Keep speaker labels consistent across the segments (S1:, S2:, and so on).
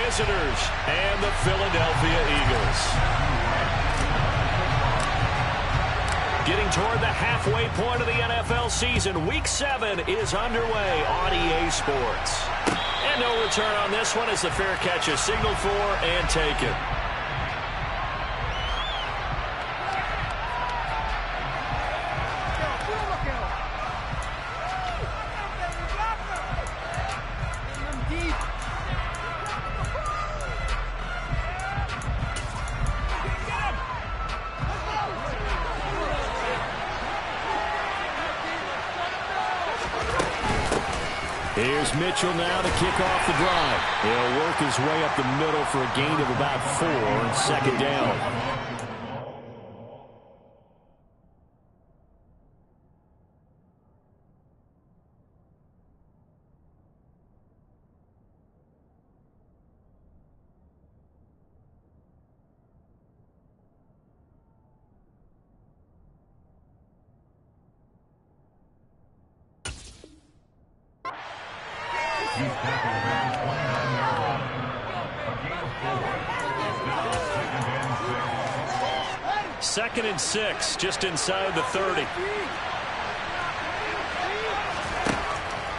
S1: visitors and the Philadelphia Eagles. Getting toward the halfway point of the NFL season, Week 7 is underway on EA Sports. And no return on this one as the fair catch is signaled for and taken. Here's Mitchell now to kick off the drive. He'll work his way up the middle for a gain of about 4 on second down. Second and 6, just inside the 30.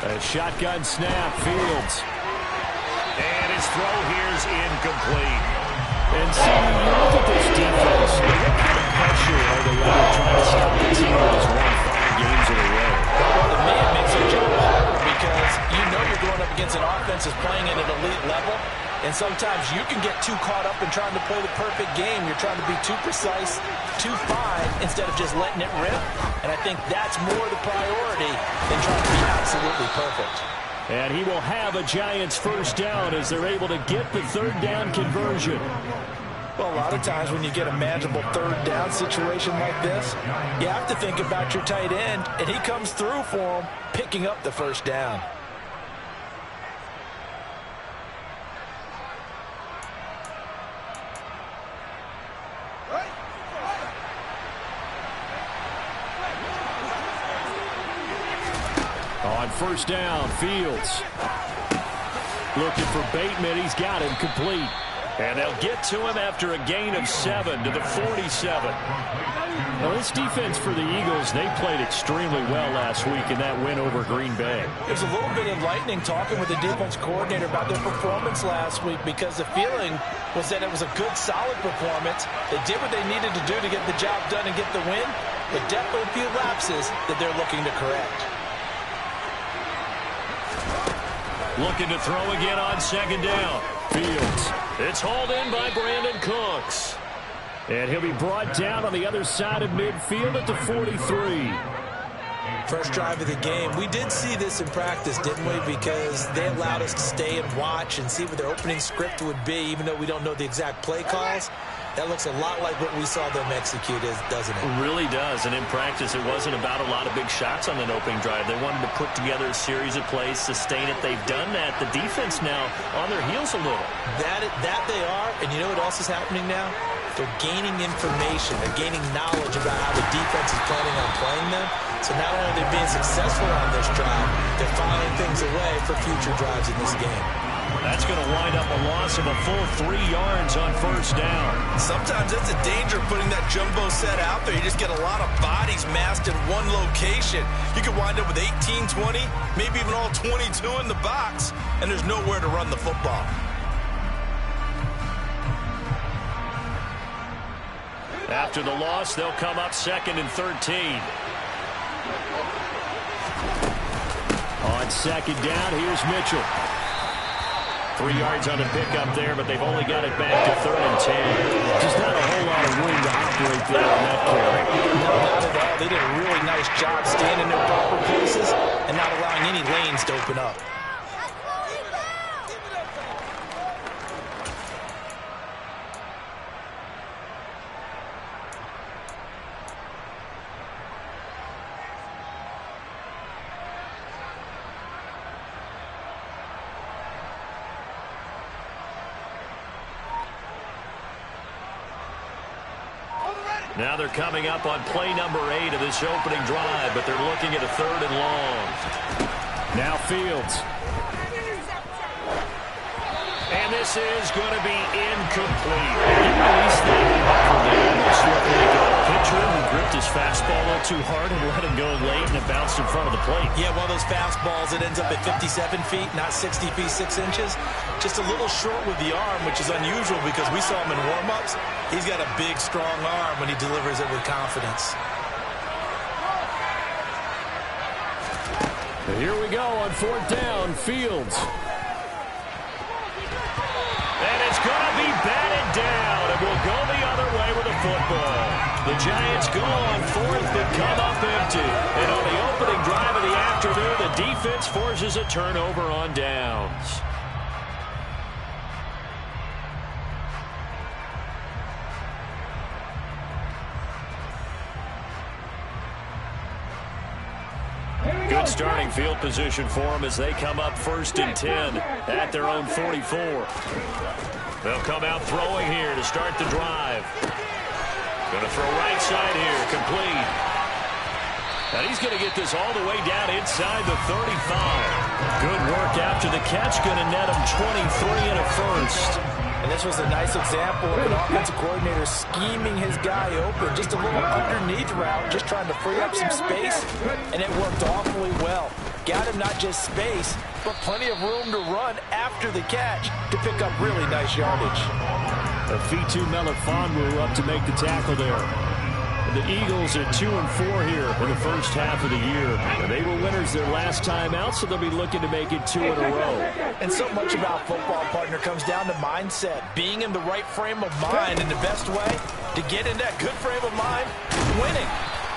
S1: A shotgun snap, Fields. And his throw here's incomplete. And see, you look at this defense, what kind of pressure are they under trying to stop the team that has won 5 games in a row?
S2: Well, the man makes their job harder because you know you're going up against an offense that's playing at an elite level. And sometimes you can get too caught up in trying to play the perfect game. You're trying to be too precise, too fine, instead of just letting it rip. And I think that's more the priority than trying to be absolutely perfect.
S1: And he will have a Giants first down as they're able to get the third down conversion.
S2: Well, a lot of times when you get a manageable third down situation like this, you have to think about your tight end, and he comes through for him, picking up the first down.
S1: On first down, Fields looking for Bateman. He's got him complete. And they'll get to him after a gain of 7 to the 47. Now, this defense for the Eagles, they played extremely well last week in that win over Green Bay.
S2: There's a little bit of lightning talking with the defense coordinator about their performance last week because the feeling was that it was a good, solid performance. They did what they needed to do to get the job done and get the win, but definitely a few lapses that they're looking to correct.
S1: Looking to throw again on second down. Fields. It's hauled in by Brandon Cooks. And he'll be brought down on the other side of midfield at the 43.
S2: First drive of the game. We did see this in practice, didn't we? Because they allowed us to stay and watch and see what their opening script would be, even though we don't know the exact play calls. That looks a lot like what we saw them execute, doesn't it?
S1: It really does. And in practice, it wasn't about a lot of big shots on that opening drive. They wanted to put together a series of plays, sustain it. They've done that. The defense now on their heels a little.
S2: That they are. And you know what else is happening now? They're gaining information. They're gaining knowledge about how the defense is planning on playing them. So not only are they being successful on this drive, they're filing things away for future drives in this game.
S1: That's going to wind up a loss of a full 3 yards on first down.
S3: Sometimes that's a danger putting that jumbo set out there. You just get a lot of bodies massed in one location. You could wind up with 18, 20, maybe even all 22 in the box, and there's nowhere to run the football.
S1: After the loss, they'll come up second and 13. On second down, here's Mitchell. 3 yards on the pickup there, but they've only got it back to third and 10. Just not a whole lot of room to operate there on that carry.
S2: No, not at all. They did a really nice job staying in their proper places and not allowing any lanes to open up.
S1: Now they're coming up on play number 8 of this opening drive, but they're looking at a third and long. Now Fields. And this is going to be incomplete. He released that from the almost looked like a pitcher who gripped his fastball a little too hard and let it go late, and it bounced in front of the plate.
S2: Yeah, one of those fastballs that ends up at 57 feet, not 60 feet, 6 inches. Just a little short with the arm, which is unusual because we saw him in warm-ups. He's got a big, strong arm when he delivers it with confidence.
S1: And here we go on 4th down, Fields. And it's going to be batted down, and we'll go the other way with the football. The Giants go on 4th but come up empty. And on the opening drive of the afternoon, the defense forces a turnover on downs. Good starting field position for them as they come up 1st and 10 at their own 44. They'll come out throwing here to start the drive. Going to throw right side here, complete. And he's going to get this all the way down inside the 35. Good work after the catch, going to net him 23 and a first.
S2: And this was a nice example of an offensive coordinator scheming his guy open. Just a little underneath route, just trying to free up some space, and it worked awfully well. Got him not just space, but plenty of room to run after the catch to pick up really nice yardage.
S1: Fitu Melifonwu up to make the tackle there. The Eagles are 2-4 here in the first half of the year. They were winners their last time out, so they'll be looking to make it 2 in a row.
S2: And so much about football, partner, comes down to mindset. Being in the right frame of mind, and the best way to get in that good frame of mind is winning.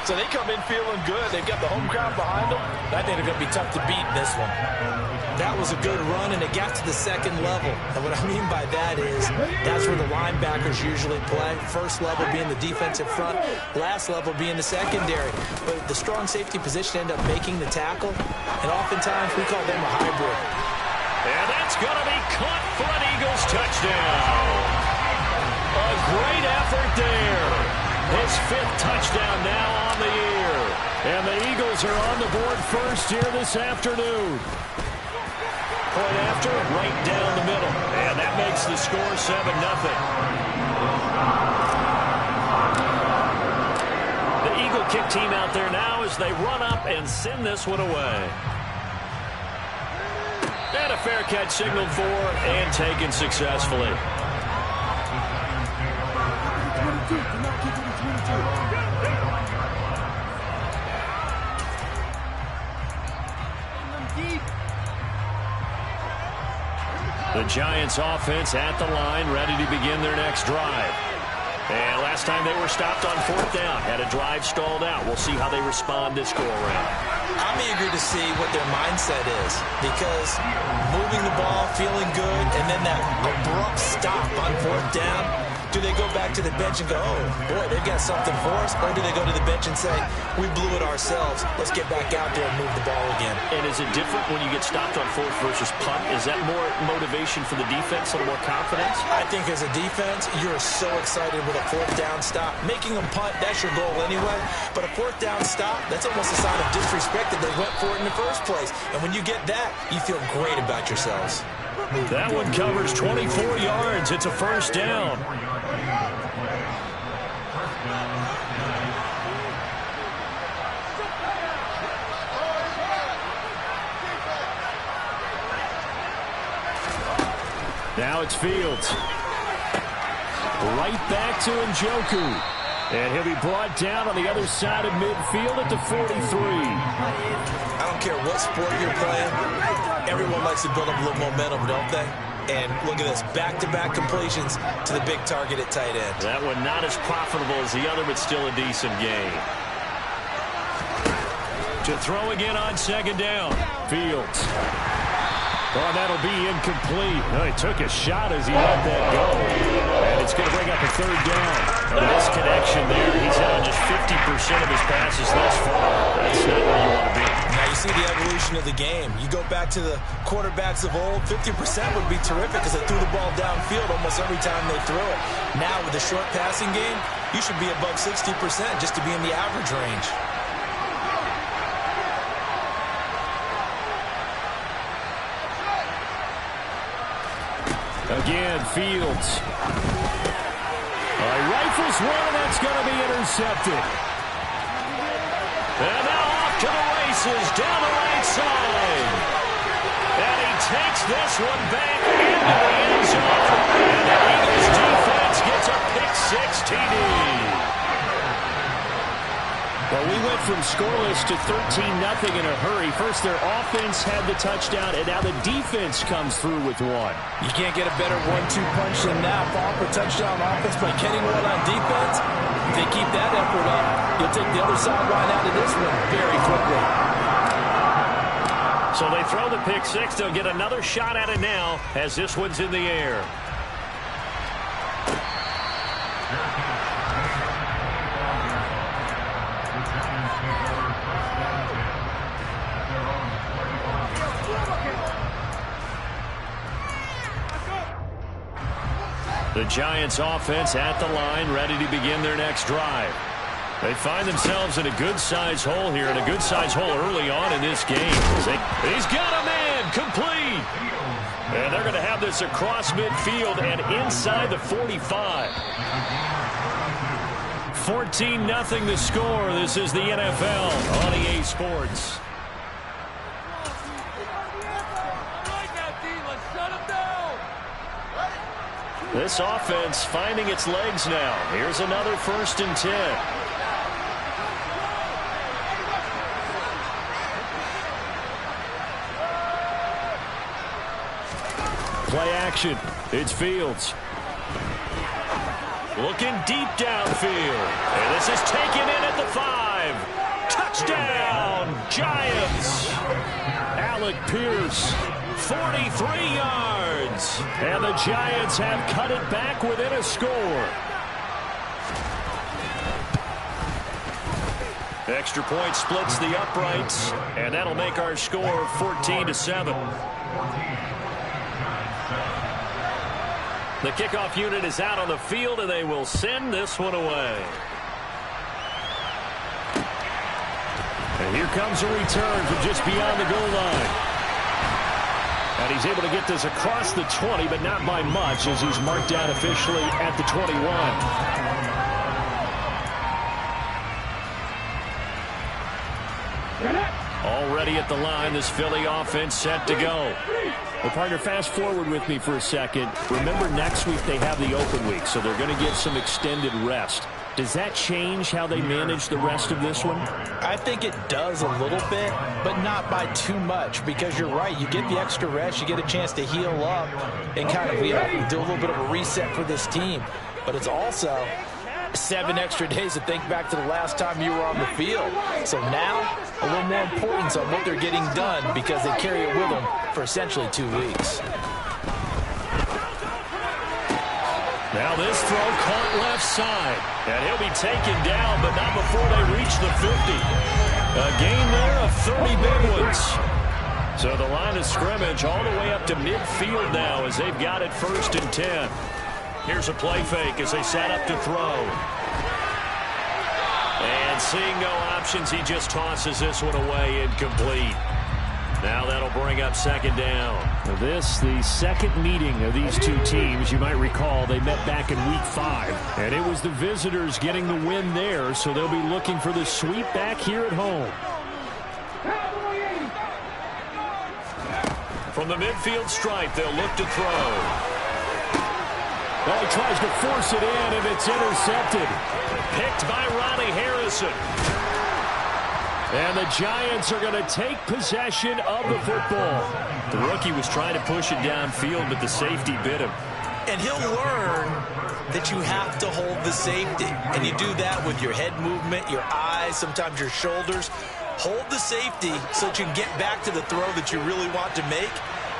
S2: So they come in feeling good. They've got the home crowd behind them. I think they're going to be tough to beat in this one. That was a good run, and it got to the 2nd level. And what I mean by that is that's where the linebackers usually play. First level being the defensive front, last level being the secondary. But the strong safety position ended up making the tackle, and oftentimes we call them a hybrid.
S1: And that's going to be caught for an Eagles touchdown. A great effort there. His 5th touchdown now on the year. And the Eagles are on the board first here this afternoon. Point after, right down the middle. And that makes the score 7-0. The Eagle kick team out there now as they run up and send this one away. And a fair catch signaled for and taken successfully. The Giants offense at the line, ready to begin their next drive. And last time they were stopped on 4th down, had a drive stalled out. We'll see how they respond this go-around.
S2: I'm eager to see what their mindset is, because moving the ball, feeling good, and then that abrupt stop on 4th down, do they go back to the bench and go, oh, boy, they've got something for us? Or do they go to the bench and say, we blew it ourselves. Let's get back out there and move the ball again.
S1: And is it different when you get stopped on 4th versus punt? Is that more motivation for the defense, a little more confidence?
S2: I think as a defense, you're so excited with a 4th down stop. Making them punt, that's your goal anyway. But a 4th down stop, that's almost a sign of disrespect that they went for it in the first place. And when you get that, you feel great about yourselves.
S1: That one covers 24 yards. It's a first down. Now it's Fields. Right back to Njoku. And he'll be brought down on the other side of midfield at the 43.
S2: I don't care what sport you're playing. Everyone likes to build up a little momentum, don't they? And look at this, back-to-back completions to the big target at tight end.
S1: That one not as profitable as the other, but still a decent game. To throw again on 2nd down. Fields. Oh, that'll be incomplete. Oh, he took a shot as he let that go. And it's going to bring up a 3rd down. A misconnection there. He's had on just 50% of his passes thus far. That's not where you want to be.
S2: Now you see the evolution of the game. You go back to the quarterbacks of old, 50% would be terrific because they threw the ball downfield almost every time they threw it. Now with the short passing game, you should be above 60% just to be in the average range.
S1: Again, Fields. He rifles one, and that's going to be intercepted. And now off to the races, down the right side. And he takes this one back into the end zone. And the Eagles defense gets a pick-6 TD. Well, we went from scoreless to 13-0 in a hurry. First, their offense had the touchdown, and now the defense comes through with one.
S2: You can't get a better 1-2 punch than that. Fall for touchdown offense by Kenny Ward on defense. If they keep that effort up, you'll take the other sideline out of this one very quickly.
S1: So they throw the pick-6. They'll get another shot at it now as this one's in the air. The Giants offense at the line, ready to begin their next drive. They find themselves in a good-sized hole here, and a good-sized hole early on in this game. He's got a man, complete. And they're going to have this across midfield and inside the 45. 14-0 the score. This is the NFL on EA Sports. This offense finding its legs now. Here's another 1st and 10. Play action. It's Fields. Looking deep downfield. And this is taken in at the 5. Touchdown, Giants. Alec Pierce. 43 yards. And the Giants have cut it back within a score. Extra point splits the uprights, and that'll make our score 14-7. The kickoff unit is out on the field, and they will send this one away. And here comes a return from just beyond the goal line. And he's able to get this across the 20, but not by much, as he's marked down officially at the 21. Already at the line, this Philly offense set to go. Well, partner, fast forward with me for a second. Remember, next week they have the open week, so they're going to get some extended rest. Does that change how they manage the rest of this one?
S2: I think it does a little bit, but not by too much, because you're right. You get the extra rest. You get a chance to heal up and kind of do a little bit of a reset for this team. But it's also 7 extra days to think back to the last time you were on the field. So now, a little more importance on what they're getting done, because they carry it with them for essentially 2 weeks.
S1: Now this throw caught left side. And he'll be taken down, but not before they reach the 50. A gain there of 30 big ones. So the line of scrimmage all the way up to midfield now as they've got it 1st and 10. Here's a play fake as they set up to throw. And seeing no options, he just tosses this one away, incomplete. Now that'll bring up 2nd down. Now this, the second meeting of these two teams. You might recall they met back in week 5. And it was the visitors getting the win there, so they'll be looking for the sweep back here at home. From the midfield stripe, they'll look to throw. Well, he tries to force it in, and it's intercepted. Picked by Ronnie Harrison. And the Giants are going to take possession of the football. The rookie was trying to push it downfield, but the safety bit him.
S3: And he'll learn that you have to hold the safety. And you do that with your head movement, your eyes, sometimes your shoulders. Hold the safety so that you can get back to the throw that you really want to make.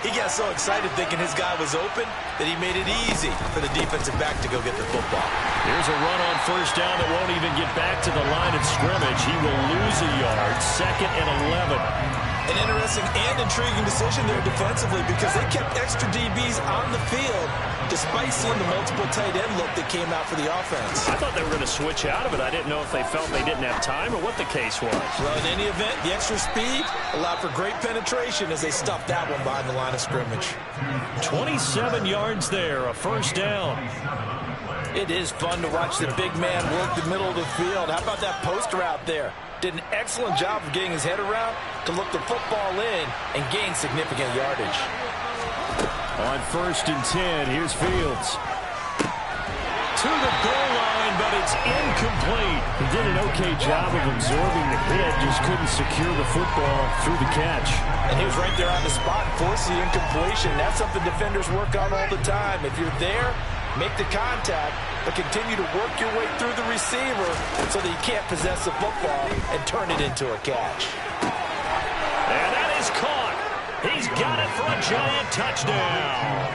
S3: He got so excited thinking his guy was open that he made it easy for the defensive back to go get the football.
S1: Here's a run on 1st down that won't even get back to the line of scrimmage. He will lose a yard. 2nd and 11.
S3: An interesting and intriguing decision there defensively, because they kept extra DBs on the field to
S2: despite seeing the multiple tight end look that came out for the offense.
S1: I thought they were going to switch out of it. I didn't know if they felt they didn't have time or what the case was.
S2: Well, in any event, the extra speed allowed for great penetration as they stuffed that one behind the line of scrimmage.
S1: 27 yards there, a first down.
S2: It is fun to watch the big man work the middle of the field. How about that poster out there? Did an excellent job of getting his head around to look the football in and gain significant yardage.
S1: On 1st and 10, here's Fields. To the goal line, but it's incomplete. He did an okay job of absorbing the hit, just couldn't secure the football through the catch.
S2: And he was right there on the spot, forcing the incompletion. That's something defenders work on all the time. If you're there, make the contact, but continue to work your way through the receiver so that you can't possess the football and turn it into a catch.
S1: And that is caught. He's got it for a giant touchdown.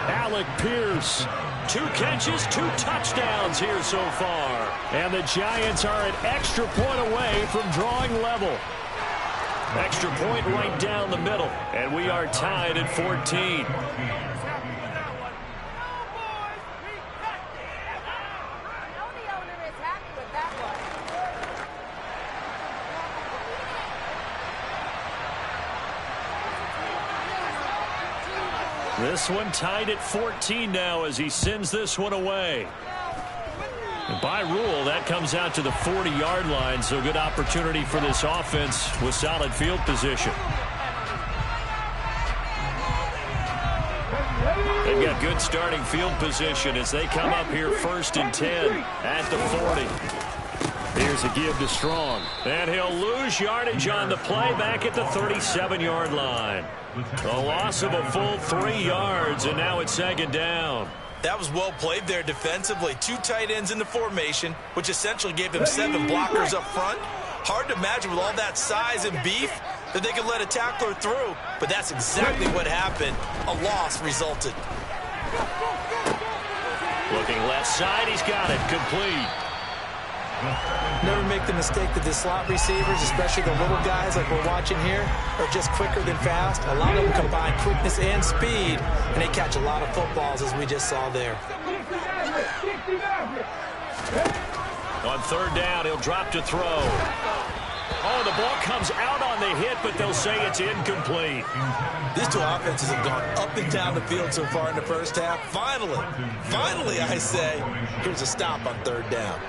S1: Alec Pierce, 2 catches, 2 touchdowns here so far. And the Giants are an extra point away from drawing level. Extra point right down the middle. And we are tied at 14. This one tied at 14 now as he sends this one away. And by rule, that comes out to the 40-yard line, so good opportunity for this offense with solid field position. They've got good starting field position as they come up here 1st and 10 at the 40. Here's a give to Strong. And he'll lose yardage on the play back at the 37-yard line. A loss of a full 3 yards, and now it's 2nd down.
S3: That was well played there defensively. 2 tight ends in the formation, which essentially gave them 7 blockers up front. Hard to imagine with all that size and beef that they could let a tackler through, but that's exactly what happened. A loss resulted.
S1: Looking left side, he's got it, complete.
S2: Never make the mistake that the slot receivers, especially the little guys like we're watching here, are just quicker than fast. A lot of them combine quickness and speed, and they catch a lot of footballs, as we just saw there.
S1: On 3rd down, he'll drop to throw. Oh, the ball comes out on the hit, but they'll say it's incomplete.
S3: These 2 offenses have gone up and down the field so far in the first half. Finally, I say, here's a stop on 3rd down.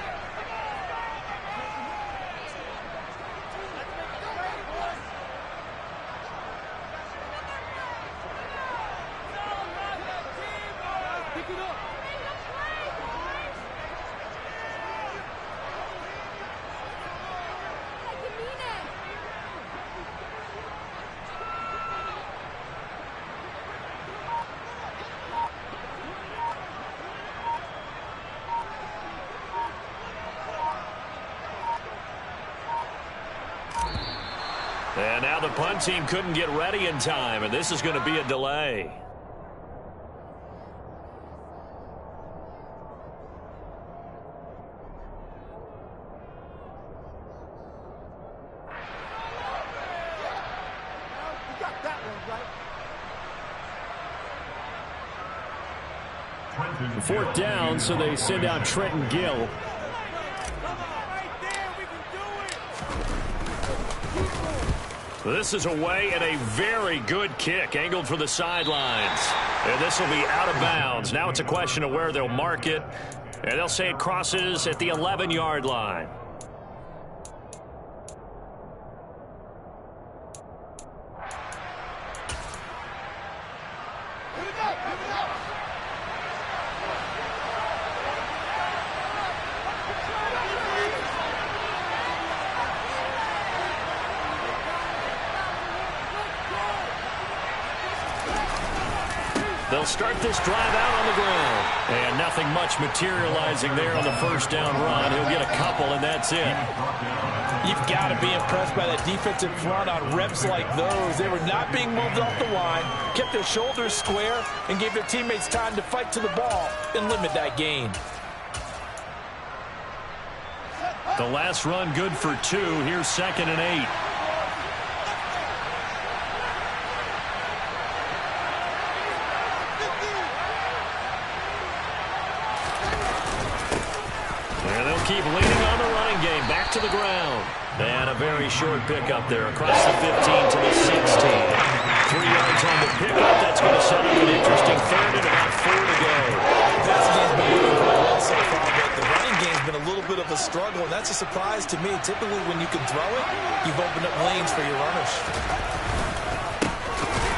S1: And now the punt team couldn't get ready in time, and this is going to be a delay. Fourth down, so they send out Trenton Gill. This is away and a very good kick angled for the sidelines. And this will be out of bounds. Now it's a question of where they'll mark it. And they'll say it crosses at the 11-yard line. They'll start this drive out on the ground. And nothing much materializing there on the first down run. He'll get a couple, and that's it.
S2: You've got to be impressed by that defensive front on reps like those. They were not being moved off the line, kept their shoulders square, and gave their teammates time to fight to the ball and limit that gain.
S1: The last run good for 2. Here's 2nd and 8. keep leaning on the running game. Back to the ground. And a very short pickup there across the 15 to the 16. 3 yards on the pickup. That's going to set up an interesting third and about 4 to go.
S2: The passing game's been working quite well so far, but the running game's been a little bit of a struggle, and that's a surprise to me. Typically, when you can throw it, you've opened up lanes for your runners.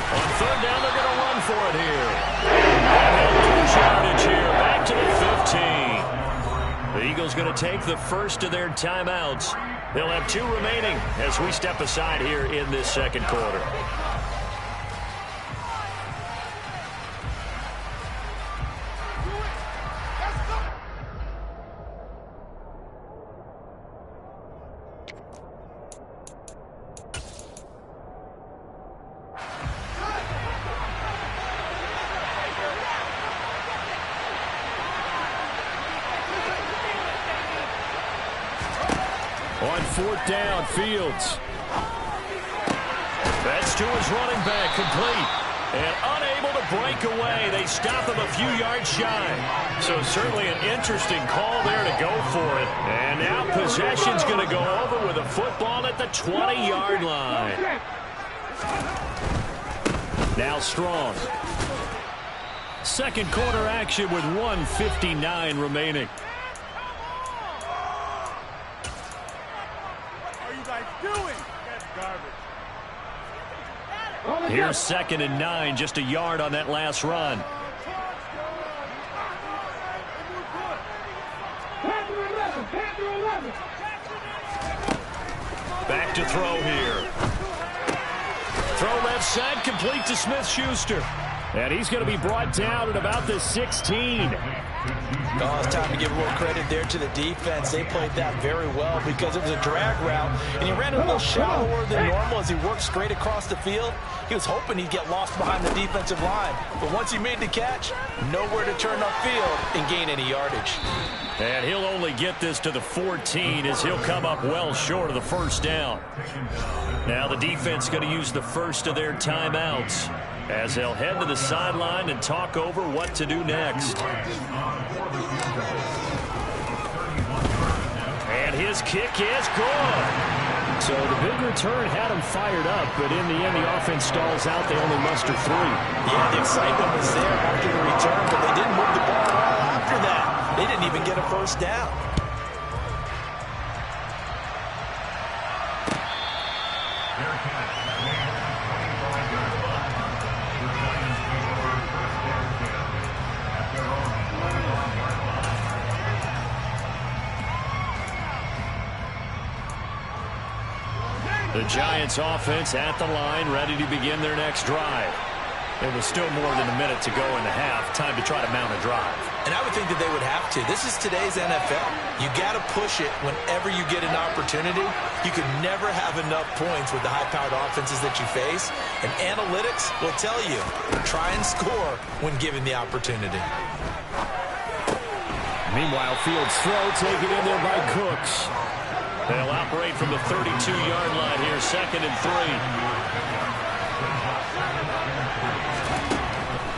S1: On third down, they're going to run for it here. And they'll lose yardage here. Back to the 15. The Eagles going to take the first of their timeouts. They'll have 2 remaining as we step aside here in this second quarter. On fourth down, Fields. That's to his running back, complete. And unable to break away. They stop him a few yards shy. So certainly an interesting call there to go for it. And now possession's going to go over with a football at the 20-yard line. Now Strong. Second quarter action with 1:59 remaining. Here's 2nd and 9, just a yard on that last run. Back to throw here. Throw left side, complete to Smith-Schuster. And he's going to be brought down at about the 16.
S2: Oh, it's time to give a little credit there to the defense. They played that very well because it was a drag route, and he ran a little shallower than normal as he worked straight across the field. He was hoping he'd get lost behind the defensive line, but once he made the catch, nowhere to turn upfield and gain any yardage.
S1: And he'll only get this to the 14 as he'll come up well short of the first down. Now the defense going to use the first of their timeouts as they'll head to the sideline and talk over what to do next. And his kick is good. So the big return had him fired up, but in the end the offense stalls out. They only muster 3.
S2: Yeah, the excitement was there after the return, but they didn't move the ball at all after that. They didn't even get a first down.
S1: The Giants offense at the line, ready to begin their next drive. It was still more than a minute to go in the half. Time to try to mount a drive.
S2: And I would think that they would have to. This is today's NFL. You got to push it whenever you get an opportunity. You can never have enough points with the high-powered offenses that you face. And analytics will tell you, try and score when given the opportunity.
S1: Meanwhile, Fields' throw taken in there by Cooks. They'll operate from the 32-yard line here, 2nd and 3.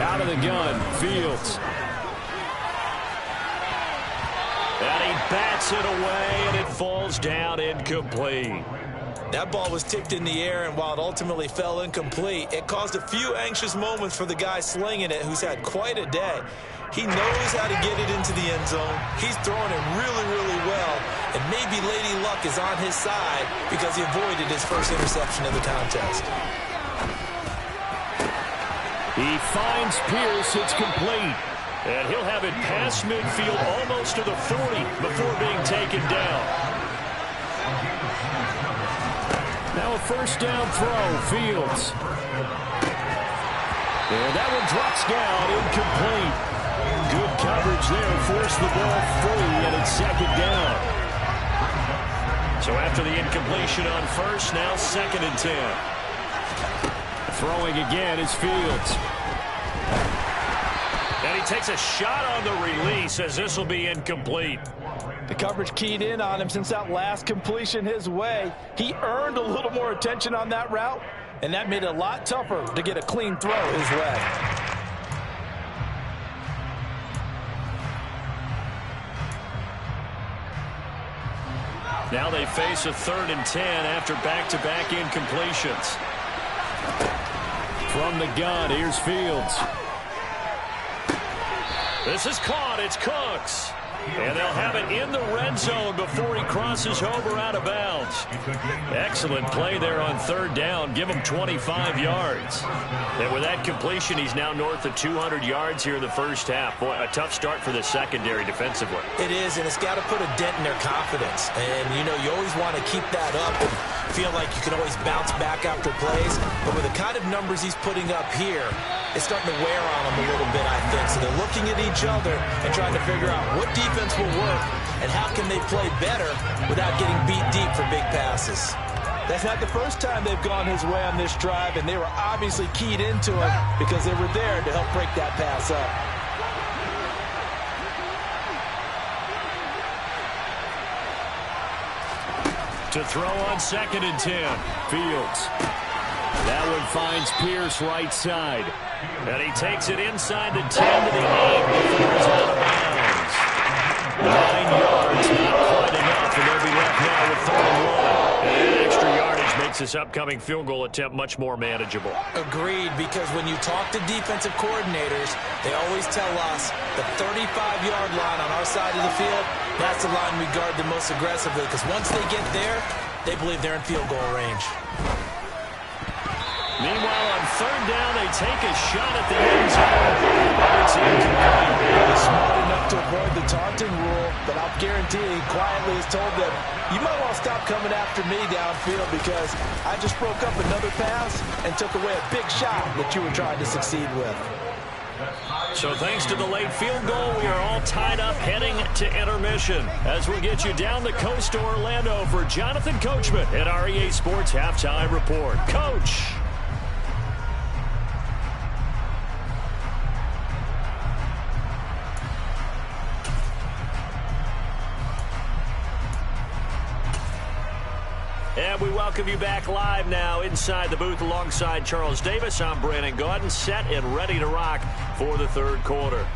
S1: Out of the gun, Fields. And he bats it away, and it falls down incomplete.
S2: That ball was tipped in the air, and while it ultimately fell incomplete, it caused a few anxious moments for the guy slinging it, who's had quite a day. He knows how to get it into the end zone. He's throwing it really, really well, and maybe Lady Luck is on his side because he avoided his first interception of the contest.
S1: He finds Pierce. It's complete. And he'll have it past midfield almost to the 40 before being taken down. Now a first down throw, Fields. And that one drops down, incomplete. Good coverage there, forced the ball free, and it's 2nd down. So after the incompletion on first, now 2nd and 10. Throwing again is Fields. And he takes a shot on the release as this will be incomplete.
S2: The coverage keyed in on him since that last completion his way. He earned a little more attention on that route, and that made it a lot tougher to get a clean throw his way.
S1: Now they face a 3rd and 10 after back-to-back incompletions. From the gun, here's Fields. This is caught. It's Cooks. And they'll have it in the red zone before he crosses over out of bounds. Excellent play there on 3rd down. Give him 25 yards. And with that completion, he's now north of 200 yards here in the first half. Boy, a tough start for the secondary defensively.
S2: It is, and it's got to put a dent in their confidence. And, you know, you always want to keep that up and feel like you can always bounce back after plays. But with the kind of numbers he's putting up here, it's starting to wear on them a little bit, I think. So they're looking at each other and trying to figure out what defense will work and how can they play better without getting beat deep for big passes. That's not the first time they've gone his way on this drive, and they were obviously keyed into it because they were there to help break that pass up.
S1: To throw on 2nd and 10. Fields. That one finds Pierce right side. And he takes it inside the 10 to the 8 before he's out of bounds. 9 yards, not quite enough, and they'll be left now with 3rd and 1. And that extra yardage makes this upcoming field goal attempt much more manageable.
S2: Agreed, because when you talk to defensive coordinators, they always tell us the 35-yard line on our side of the field, that's the line we guard the most aggressively, because once they get there, they believe they're in field goal range.
S1: Meanwhile, on 3rd down, they take a shot at the end zone. It's incomplete.
S2: They're smart enough to avoid the taunting rule, but I'll guarantee he quietly has told them, you might want to stop coming after me downfield because I just broke up another pass and took away a big shot that you were trying to succeed with.
S1: So thanks to the late field goal, we are all tied up heading to intermission. As we get you down the coast to Orlando for Jonathan Coachman at our EA Sports Halftime Report. Coach. And we welcome you back live now inside the booth alongside Charles Davis. I'm Brandon Gaudin, set and ready to rock for the 3rd quarter.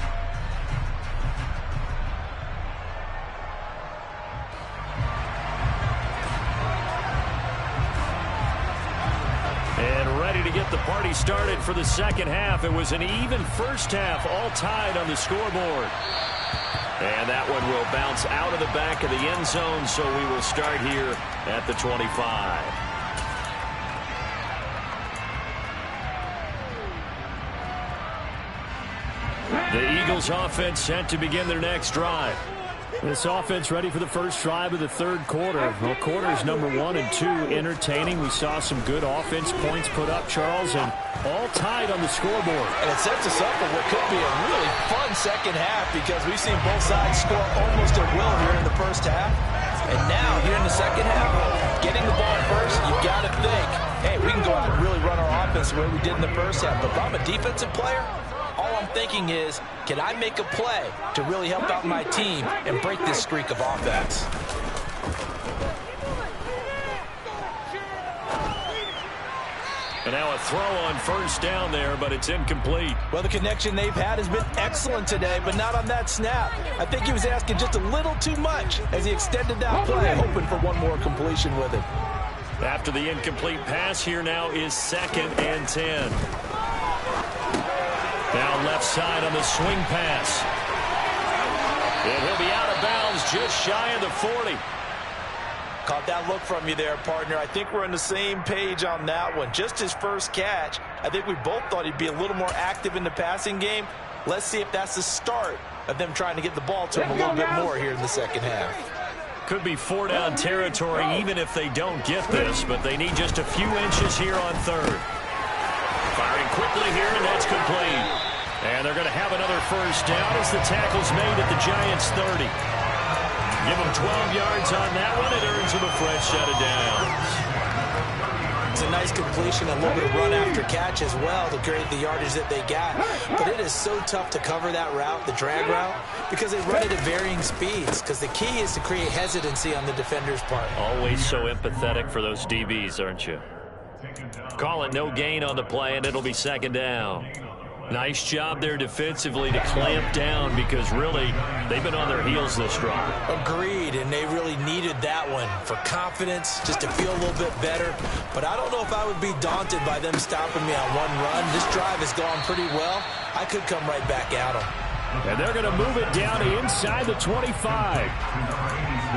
S1: And ready to get the party started for the 2nd half. It was an even first half, all tied on the scoreboard. And that one will bounce out of the back of the end zone, so we will start here at the 25. The Eagles offense set to begin their next drive. This offense ready for the first drive of the 3rd quarter. Well, quarters number 1 and 2 entertaining. We saw some good offense points put up, Charles, and all tied on the scoreboard.
S2: And it sets us up for what could be a really fun 2nd half because we've seen both sides score almost at will here in the first half. And now, here in the 2nd half, getting the ball first, you've got to think, hey, we can go out and really run our offense the way we did in the first half. But if I'm a defensive player, all I'm thinking is, can I make a play to really help out my team and break this streak of offense?
S1: And now a throw on 1st down there, but it's incomplete.
S2: Well, the connection they've had has been excellent today, but not on that snap. I think he was asking just a little too much as he extended that play, hoping for one more completion with it.
S1: After the incomplete pass, here now is 2nd and 10. Now left side on the swing pass. And he'll be out of bounds just shy of the 40.
S2: Caught that look from you there, partner. I think we're on the same page on that one. Just his first catch. I think we both thought he'd be a little more active in the passing game. Let's see if that's the start of them trying to get the ball to him a little bit more here in the 2nd half.
S1: Could be 4-down territory even if they don't get this, but they need just a few inches here on 3rd. Firing quickly here, and that's complete. And they're going to have another first down as the tackle's made at the Giants' 30. Give them 12 yards on that one. It earns them a fresh set of downs.
S2: It's a nice completion, a little bit of run after catch as well to create the yardage that they got. But it is so tough to cover that route, the drag route, because they run it at varying speeds. Because the key is to create hesitancy on the defender's part.
S1: Always so empathetic for those DBs, aren't you? Call it no gain on the play, and it'll be 2nd down. Nice job there defensively to clamp down because really they've been on their heels this drive.
S2: Agreed, and they really needed that one for confidence, just to feel a little bit better. But I don't know if I would be daunted by them stopping me on one run. This drive has gone pretty well. I could come right back at them.
S1: And they're going to move it down to inside the 25.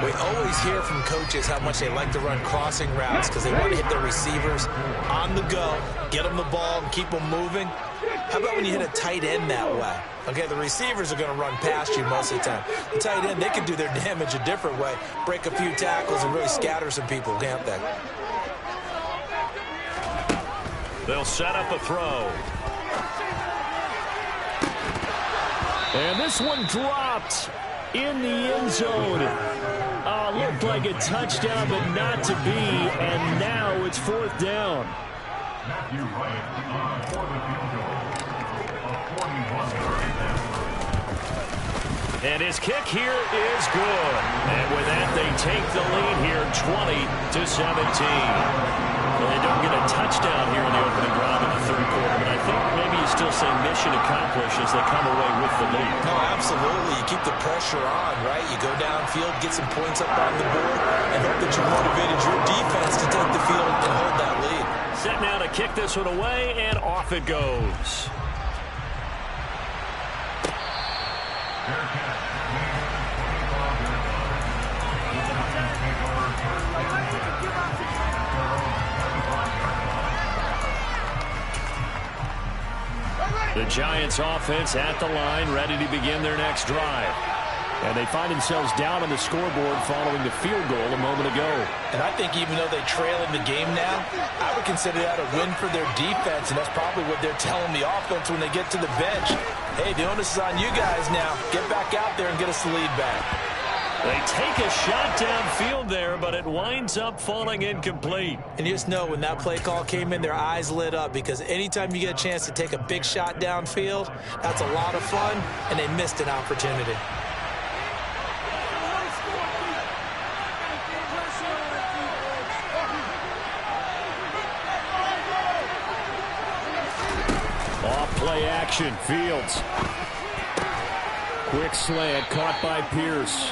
S2: We always hear from coaches how much they like to run crossing routes because they want to hit their receivers on the go, get them the ball, and keep them moving. How about when you hit a tight end that way? Okay, the receivers are going to run past you most of the time. The tight end, they can do their damage a different way, break a few tackles and really scatter some people, can't they?
S1: They'll set up a throw. And this one dropped in the end zone. Looked like a touchdown, but not to be. And now it's 4th down. And his kick here is good. And with that, they take the lead here, 20-17. Well, they don't get a touchdown here in the opening drive in the third quarter, but I think maybe you still say mission accomplished as they come away with the lead.
S2: No, absolutely. You keep the pressure on, right? You go downfield, get some points up on the board, and hope that you motivated your defense to take the field and hold that lead.
S1: Set now to kick this one away, and off it goes. The Giants offense at the line, ready to begin their next drive. And they find themselves down on the scoreboard following the field goal a moment ago.
S2: And I think even though they trail in the game now, I would consider that a win for their defense, and that's probably what they're telling the offense when they get to the bench. Hey, the onus is on you guys now. Get back out there and get us the lead back.
S1: They take a shot downfield there, but it winds up falling incomplete.
S2: And you just know when that play call came in, their eyes lit up because anytime you get a chance to take a big shot downfield, that's a lot of fun, and they missed an opportunity.
S1: Off-play action, Fields. Quick slant caught by Pierce.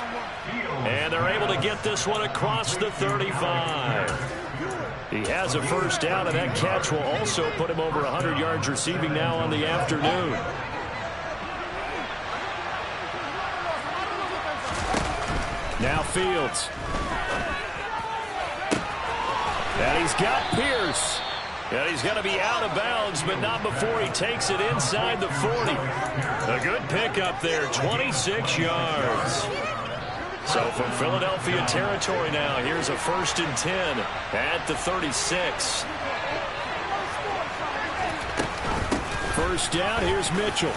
S1: And they're able to get this one across the 35. He has a first down, and that catch will also put him over 100 yards receiving now on the afternoon. Now Fields. And he's got Pierce. And he's going to be out of bounds, but not before he takes it inside the 40. A good pickup there, 26 yards. So from Philadelphia territory now, here's a 1st and 10 at the 36. First down, here's Mitchell.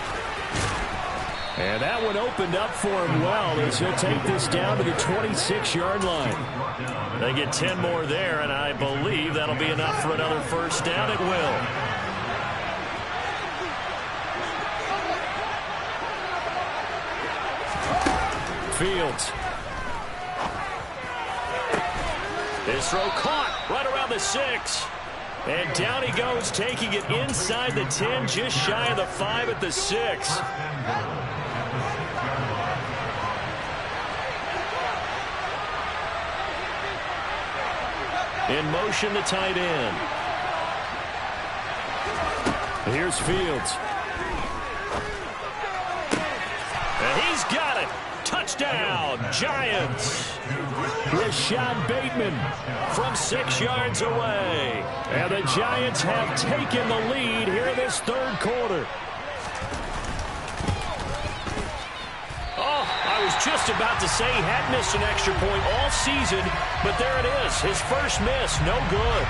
S1: And that one opened up for him well as he'll take this down to the 26-yard line. They get 10 more there, and I believe that'll be enough for another first down. It will. Fields. This throw caught right around the 6. And down he goes, taking it inside the 10, just shy of the 5 at the 6. In motion, the tight end. Here's Fields. And he's got it. Touchdown, Giants. Rashad Bateman from 6 yards away. And the Giants have taken the lead here in this third quarter. I was just about to say he had missed an extra point all season, but there it is. His first miss, no good.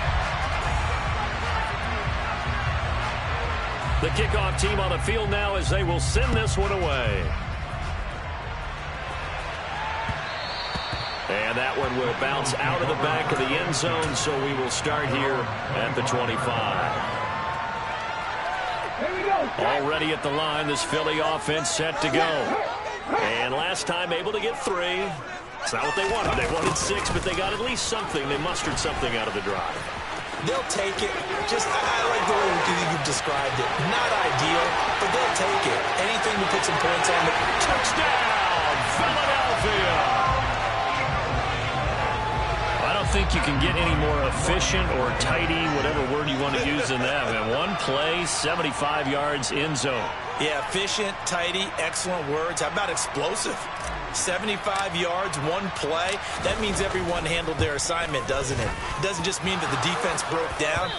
S1: The kickoff team on the field now as they will send this one away. And that one will bounce out of the back of the end zone, so we will start here at the 25. Already at the line, this Philly offense set to go. And last time able to get 3. It's not what they wanted. They wanted 6, but they got at least something. They mustered something out of the drive.
S2: They'll take it. I like the way you've described it. Not ideal, but they'll take it. Anything to put some points on the
S1: touchdown, Philadelphia. I don't think you can get any more efficient or tidy, whatever word you want to use in that. And one play, 75 yards in zone.
S2: Yeah, efficient, tidy, excellent words. How about explosive? 75 yards, one play. That means everyone handled their assignment, doesn't it? It doesn't just mean that the defense broke down.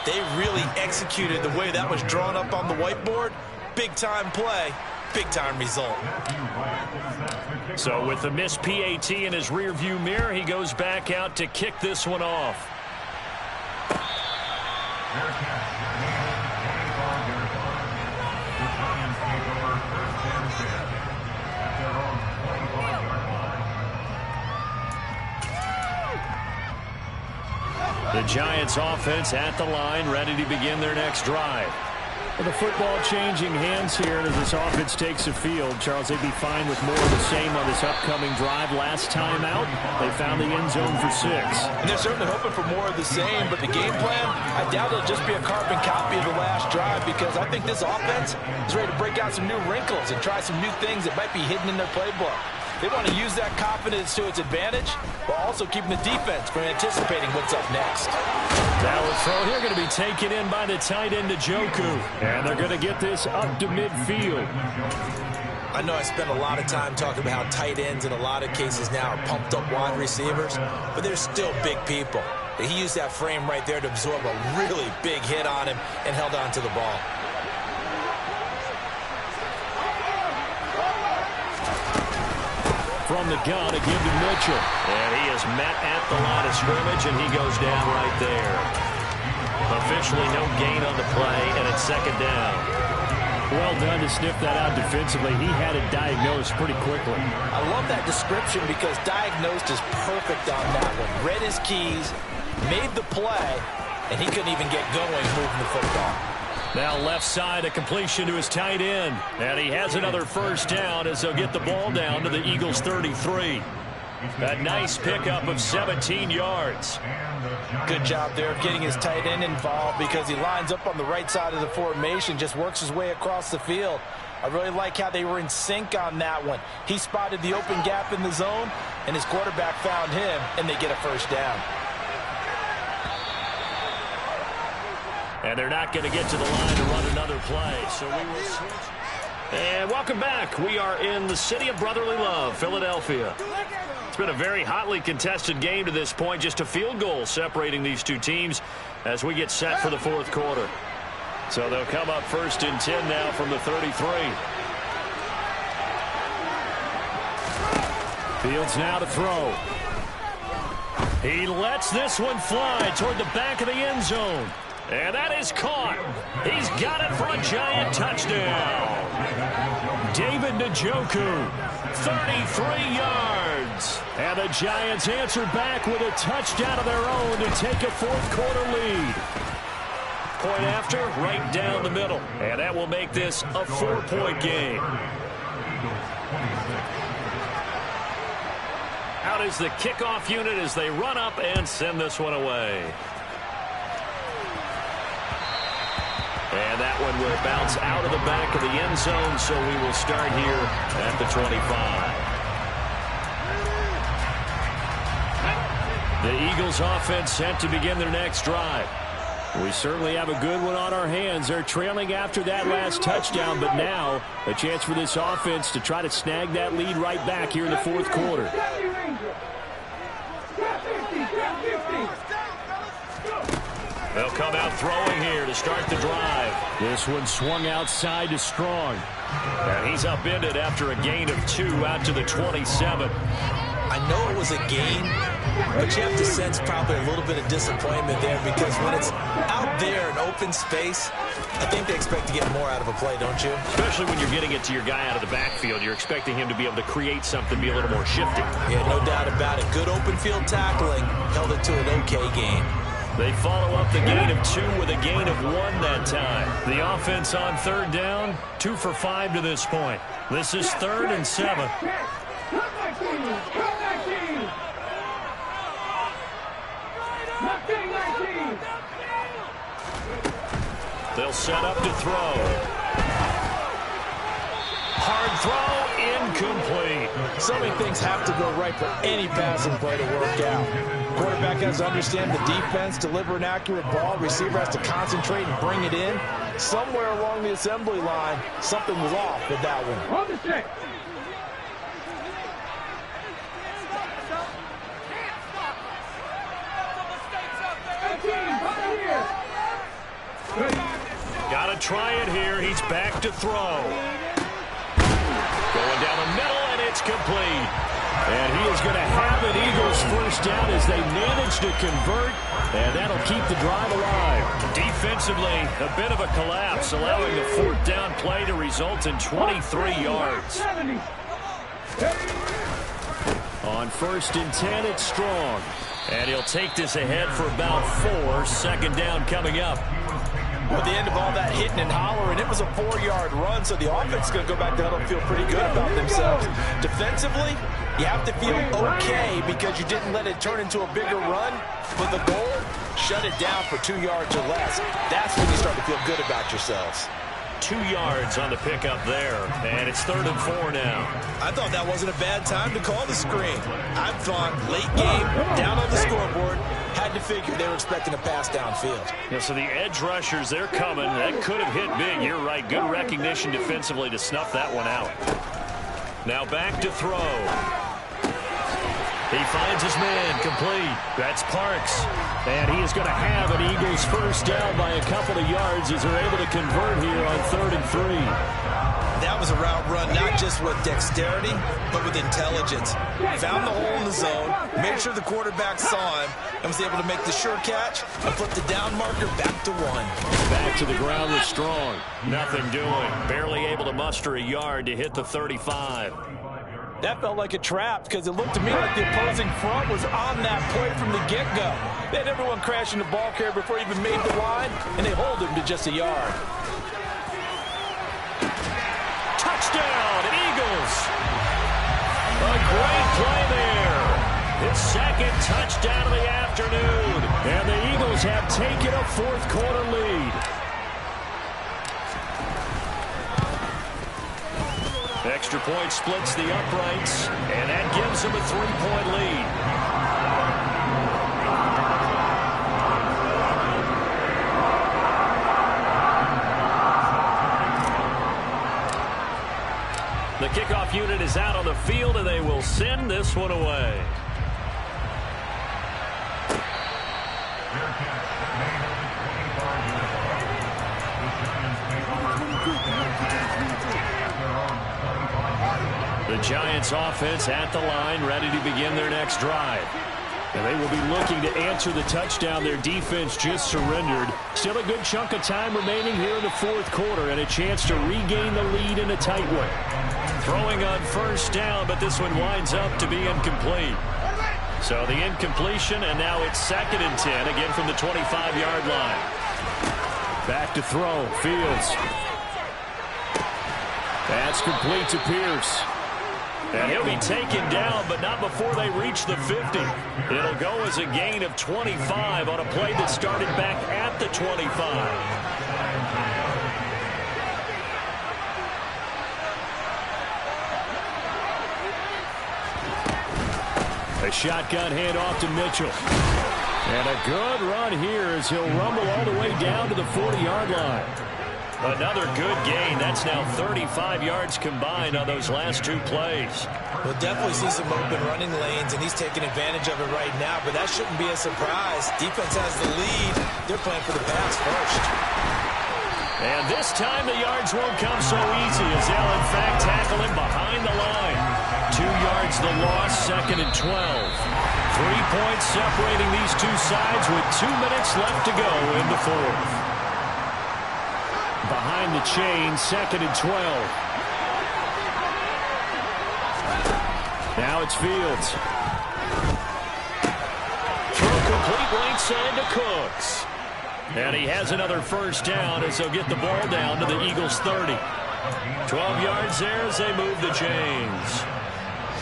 S2: They really executed the way that was drawn up on the whiteboard. Big-time play, big-time result.
S1: So with the missed PAT in his rearview mirror, he goes back out to kick this one off. The Giants offense at the line, ready to begin their next drive. Well, the football changing hands here as this offense takes the field. Charles, they'd be fine with more of the same on this upcoming drive. Last time out, they found the end zone for 6.
S2: And they're certainly hoping for more of the same, but the game plan, I doubt it'll just be a carbon copy of the last drive, because I think this offense is ready to break out some new wrinkles and try some new things that might be hidden in their playbook. They want to use that confidence to its advantage, while also keeping the defense from anticipating what's up next.
S1: Now a throw here going to be taken in by the tight end, Njoku. And they're going to get this up to midfield.
S2: I know I spent a lot of time talking about how tight ends in a lot of cases now are pumped up wide receivers, but they're still big people. He used that frame right there to absorb a really big hit on him and held on to the ball.
S1: From the gun, a give to Mitchell. And he is met at the line of scrimmage, and he goes down right there. Officially no gain on the play, and it's second down. Well done to sniff that out defensively. He had it diagnosed pretty quickly.
S2: I love that description because diagnosed is perfect on that one. Read his keys, made the play, and he couldn't even get going moving the football.
S1: Now left side, a completion to his tight end. And he has another first down as they'll get the ball down to the Eagles' 33. A nice pickup of 17 yards.
S2: Good job there of getting his tight end involved because he lines up on the right side of the formation, just works his way across the field. I really like how they were in sync on that one. He spotted the open gap in the zone, and his quarterback found him, and they get a first down.
S1: And they're not going to get to the line to run another play. So we will switch. And welcome back. We are in the city of brotherly love, Philadelphia. It's been a very hotly contested game to this point. Just a field goal separating these two teams as we get set for the fourth quarter. So they'll come up first and 10 now from the 33. Fields now to throw. He lets this one fly toward the back of the end zone. And that is caught. He's got it for a giant touchdown. David Njoku, 33 yards. And the Giants answer back with a touchdown of their own to take a fourth quarter lead. Point after, right down the middle. And that will make this a 4-point game. Out is the kickoff unit as they run up and send this one away. And that one will bounce out of the back of the end zone, so we will start here at the 25. The Eagles offense set to begin their next drive. We certainly have a good one on our hands. They're trailing after that last touchdown, but now a chance for this offense to try to snag that lead right back here in the fourth quarter. They'll come out throwing here to start the drive. This one swung outside to Strong. And he's upended after a gain of 2 out to the 27.
S2: I know it was a gain, but you have to sense probably a little bit of disappointment there because when it's out there in open space, I think they expect to get more out of a play, don't you?
S1: Especially when you're getting it to your guy out of the backfield. You're expecting him to be able to create something, be a little more shifty.
S2: Yeah, no doubt about it. Good open field tackling, held it to an okay gain.
S1: They follow up the gain of 2 with a gain of 1 that time. The offense on third down, 2 for 5 to this point. This is 3rd and 7. They'll set up to throw. Hard throw, incomplete.
S2: So many things have to go right for any passing play to work out. Quarterback has to understand the defense, deliver an accurate ball. Receiver has to concentrate and bring it in. Somewhere along the assembly line, something was off with that one.
S4: On the stick.
S1: Got to try it here. He's back to throw. Going down the middle, and it's complete. And he is going to have an Eagles first down as they manage to convert, and that'll keep the drive alive. Defensively, a bit of a collapse, allowing the fourth down play to result in 23 yards. On 1st and 10, it's Strong. And he'll take this ahead for about 4. Second down coming up.
S2: At the end of all that hitting and hollering, it was a 4-yard run, so the offense is going to go back down and feel pretty good about themselves. Defensively, you have to feel okay because you didn't let it turn into a bigger run. But the goal, shut it down for 2 yards or less. That's when you start to feel good about yourselves.
S1: 2 yards on the pickup there, and it's 3rd and 4 now.
S3: I thought that wasn't a bad time to call the screen. I thought late game, down on the scoreboard, had to figure they were expecting a pass downfield.
S1: Yeah, so the edge rushers, they're coming. That could have hit big. You're right. Good recognition defensively to snuff that one out. Now back to throw. He finds his man, complete. That's Parks. And he is going to have an Eagles first down by a couple of yards as they're able to convert here on 3rd and 3.
S3: That was a route run, not just with dexterity, but with intelligence. Found the hole in the zone, made sure the quarterback saw him, and was able to make the sure catch and flip the down marker back to 1.
S1: Back to the ground with Strong. Nothing doing. Barely able to muster a yard to hit the 35.
S2: That felt like a trap because it looked to me like the opposing front was on that play from the get-go. They had everyone crashing the ball carrier before he even made the line, and they hold him to just a yard.
S1: Touchdown, Eagles! A great play there. His second touchdown of the afternoon. And the Eagles have taken a fourth-quarter lead. Extra point splits the uprights, and that gives them a 3-point lead. The kickoff unit is out on the field, and they will send this one away. The Giants offense at the line, ready to begin their next drive. And they will be looking to answer the touchdown their defense just surrendered. Still a good chunk of time remaining here in the fourth quarter and a chance to regain the lead in a tight one. Throwing on first down, but this one winds up to be incomplete. So the incompletion, and now it's 2nd and 10, again from the 25-yard line. Back to throw, Fields. That's complete to Pierce. And he'll be taken down, but not before they reach the 50. It'll go as a gain of 25 on a play that started back at the 25. A shotgun handoff to Mitchell. And a good run here as he'll rumble all the way down to the 40-yard line. Another good gain. That's now 35 yards combined on those last 2 plays.
S3: We'll definitely see some open running lanes, and he's taking advantage of it right now, but that shouldn't be a surprise. Defense has the lead. They're playing for the pass first.
S1: And this time the yards won't come so easy as they'll, in fact, tackle him behind the line. 2 yards the loss, 2nd and 12. 3 points separating these two sides with 2 minutes left to go in the fourth. Behind the chain, 2nd and 12. Now it's Fields. Throw complete right side to Cooks. And he has another first down as they'll get the ball down to the Eagles' 30. 12 yards there as they move the chains.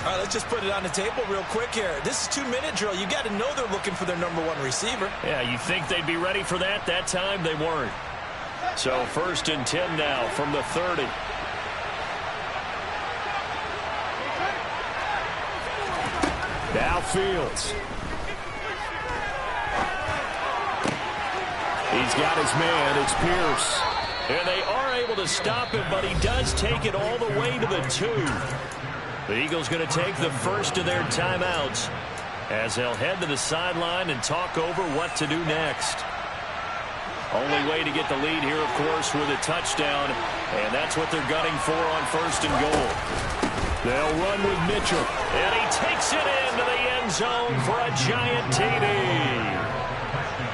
S3: All right, let's just put it on the table real quick here. This is 2-minute drill. You got to know they're looking for their #1 receiver.
S1: Yeah, you think they'd be ready for that? That time they weren't. So 1st and 10 now from the 30. Now Fields. He's got his man. It's Pierce. And they are able to stop him, but he does take it all the way to the 2. The Eagles going to take the first of their timeouts as they'll head to the sideline and talk over what to do next. Only way to get the lead here, of course, with a touchdown, and that's what they're gunning for on 1st and goal. They'll run with Mitchell, and he takes it into the end zone for a giant TD.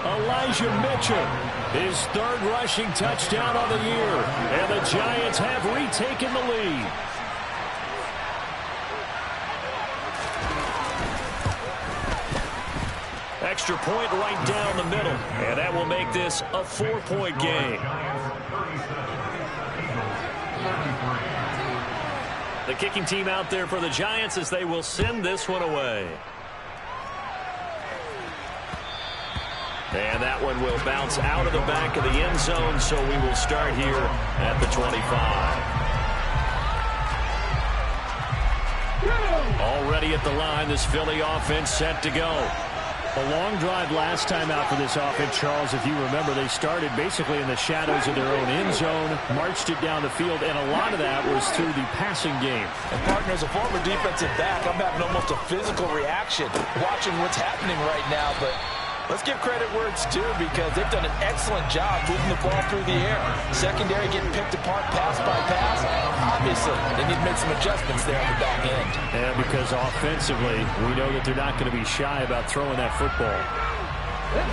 S1: Elijah Mitchell, his 3rd rushing touchdown on the year, and the Giants have retaken the lead. Extra point right down the middle, and that will make this a 4-point game. The kicking team out there for the Giants as they will send this one away. And that one will bounce out of the back of the end zone, so we will start here at the 25. Already at the line, this Philly offense set to go.
S4: A long drive last time out for this offense, Charles. If you remember, they started basically in the shadows of their own end zone, marched it down the field, and a lot of that was through the passing game.
S2: And, partner, as a former defensive back, I'm having almost a physical reaction watching what's happening right now, but let's give credit where it's due because they've done an excellent job moving the ball through the air. Secondary getting picked apart pass by pass. Obviously, they need to make some adjustments there on the back end.
S4: And because offensively, we know that they're not going to be shy about throwing that football.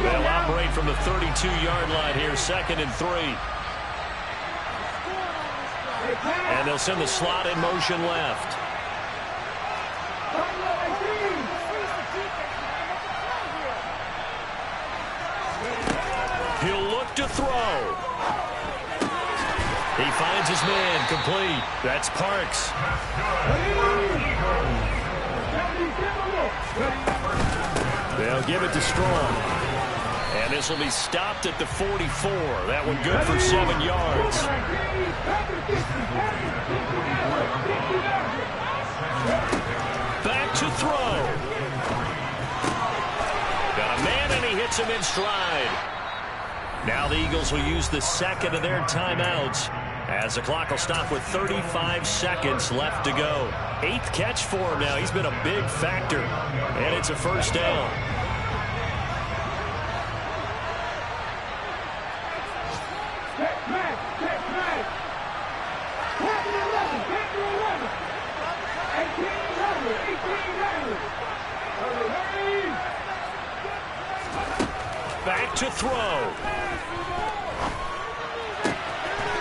S1: They'll operate from the 32-yard line here, 2nd and 3. And they'll send the slot in motion left. He'll look to throw. He finds his man, complete. That's Parks.
S4: They'll give it to Strong.
S1: And this will be stopped at the 44. That one good for 7 yards. Back to throw. Got a man and he hits him in stride. Now the Eagles will use the 2nd of their timeouts as the clock will stop with 35 seconds left to go. 8th catch for him now. He's been a big factor. And it's a 1st down. Back to throw.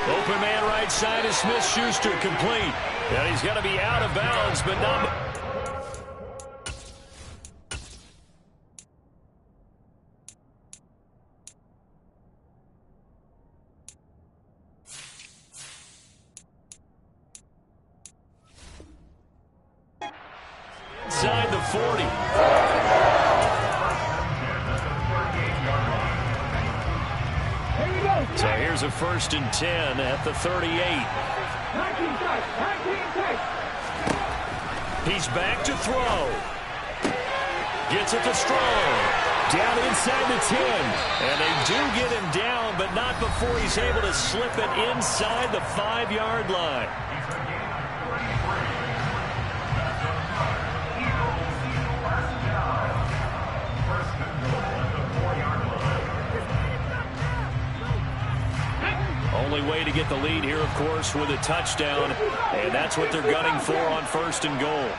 S1: Open man right side is Smith-Schuster, complete. And he's going to be out of bounds, but not... Inside the 40. So here's a 1st and 10 at the 38. He's back to throw. Gets it to Strong. Down inside the 10. And they do get him down, but not before he's able to slip it inside the 5-yard line. Only way to get the lead here, of course, with a touchdown, and that's what they're gunning for on 1st and goal.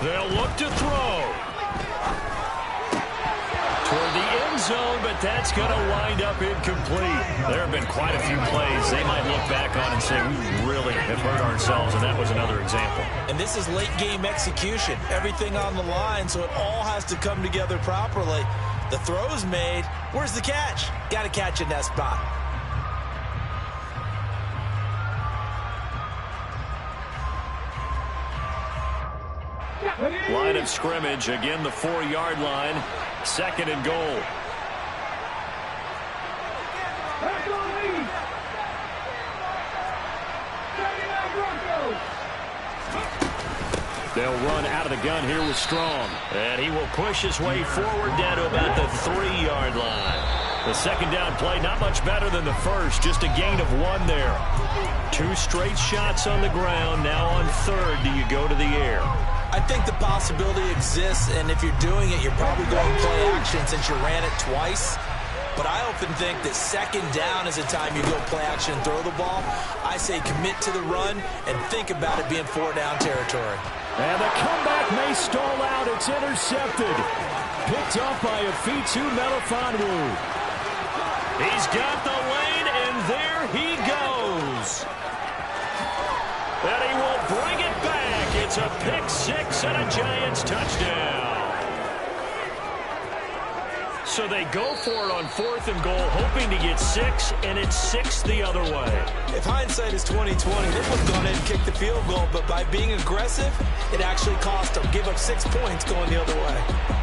S1: They'll look to throw toward the end zone, but that's going to wind up incomplete. There have been quite a few plays they might look back on and say, we really have hurt ourselves, and that was another example.
S2: And this is late game execution. Everything on the line, so it all has to come together properly. The throw's made. Where's the catch? Got to catch in that spot.
S1: Line of scrimmage, again the 4-yard line. 2nd and goal.
S4: They'll run out of the gun here with Strong.
S1: And he will push his way forward down to about the 3-yard line. The second down play, not much better than the first, just a gain of 1 there. 2 straight shots on the ground. Now on third, do you go to the air?
S2: I think the possibility exists, and if you're doing it, you're probably going play action since you ran it twice. But I often think that second down is the time you go play action and throw the ball. I say commit to the run and think about it being 4-down territory.
S4: And the comeback may stall out. It's intercepted. Picked up by Afitu Melifonwu.
S1: He's got the lane, and there he goes. And he will bring it back. It's a pick six and a Giants touchdown. So they go for it on 4th and goal, hoping to get 6, and it's 6 the other way.
S2: If hindsight is 20/20, they would have gone in and kicked the field goal, but by being aggressive, it actually cost them. Give up 6 points going the other way.